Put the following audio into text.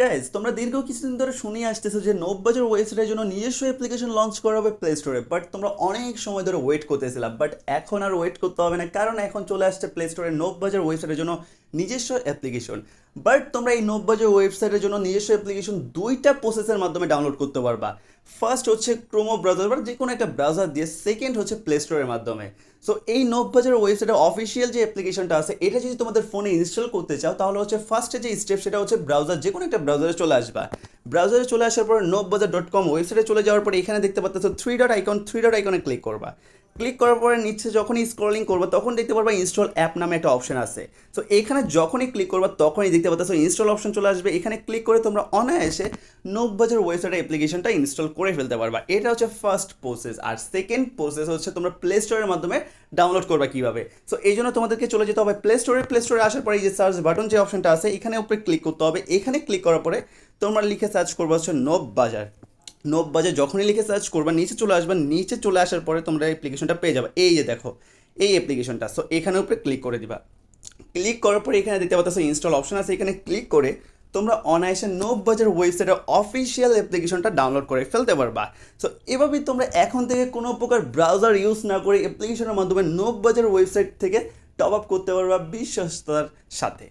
Guys তোমরা দীর্ঘ কিছুদিন ধরে শুনে আসতেছো যে নববাজার ওয়েবসাইটের জন্য নিজস্ব অ্যাপ্লিকেশন লঞ্চ করা হবে প্লে স্টোরে, বাট তোমরা অনেক সময় ধরে ওয়েট করতেছিলাম, বাট এখন আর ওয়েট করতে হবে না, কারণ এখন চলে আসছে প্লে স্টোরে নববাজার ওয়েবসাইটের জন্য নিজস্ব অ্যাপ্লিকেশন। বাট তোমরা এই নববাজার ওয়েবসাইটের জন্য নিজস্ব অ্যাপ্লিকেশন দুইটা প্রসেসের মাধ্যমে ডাউনলোড করতে পারবা। ফার্স্ট হচ্ছে ক্রোমো ব্রাউজার বা যে কোনো একটা ব্রাউজার দিয়ে, সেকেন্ড হচ্ছে প্লে স্টোরের মাধ্যমে। সো এই নববাজার ওয়েবসাইটের অফিসিয়াল যে অ্যাপ্লিকেশনটা আছে এটা যদি তোমাদের ফোনে ইনস্টল করতে চাও, তাহলে হচ্ছে ফার্স্টে যে স্টেপ সেটা হচ্ছে ব্রাউজার, যে কোনো একটা ব্রাউজারে চলে আসবা। ব্রাউজারে চলে আসার পর nobbazaar.com ওয়েবসাইটে চলে যাওয়ার পরে এখানে দেখতে পাচ্ছ থ্রি ডট আইকনে ক্লিক করবা। ক্লিক করার পরে নিচে যখনই স্ক্রলিং করবা তখন দেখতে পারবা ইনস্টল অ্যাপ নামে একটা অপশন আছে। সো এখানে যখনই ক্লিক করবা তখনই দেখতে পাচ্ছ ইনস্টল অপশন চলে আসবে। এখানে ক্লিক করে তোমরা অনায়াসে নববাজার ওয়েবসাইটের অ্যাপ্লিকেশনটা ইনস্টল করে ফেলতে পারবা। এটা হচ্ছে ফার্স্ট প্রসেস। আর সেকেন্ড প্রসেস হচ্ছে তোমরা প্লে স্টোরের মাধ্যমে ডাউনলোড করবা কীভাবে। সো এই জন্য তোমাদেরকে চলে যেতে হবে প্লে স্টোরে। প্লে স্টোরে আসার পরে এই যে সার্চ বাটন যে অপশনটা আছে এখানে উপরে ক্লিক করতে হবে। এখানে ক্লিক করার পরে তোমরা লিখে সার্চ করবা হচ্ছে নববাজার। নববাজার যখনই লিখে সার্চ করবা নিচে চলে আসবা। নিচে চলে আসার পরে তোমরা অ্যাপ্লিকেশনটা পেয়ে যাবে। এই যে দেখো এই অ্যাপ্লিকেশনটা। সো এখানে উপরে ক্লিক করে দিবা। ক্লিক করার পরে এখানে দেখতে পাচ্ছ ইনস্টল অপশন আছে। এখানে ক্লিক করে তোমরা অনায়াসে নববাজার ওয়েবসাইটের অফিসিয়াল অ্যাপ্লিকেশনটা ডাউনলোড করে ফেলতে পারবা। সো এভাবেই তোমরা এখন থেকে কোনো প্রকার ব্রাউজার ইউজ না করে অ্যাপ্লিকেশনের মাধ্যমে নববাজার ওয়েবসাইট থেকে টপ আপ করতে পারবা বিশ্বস্ততার সাথে।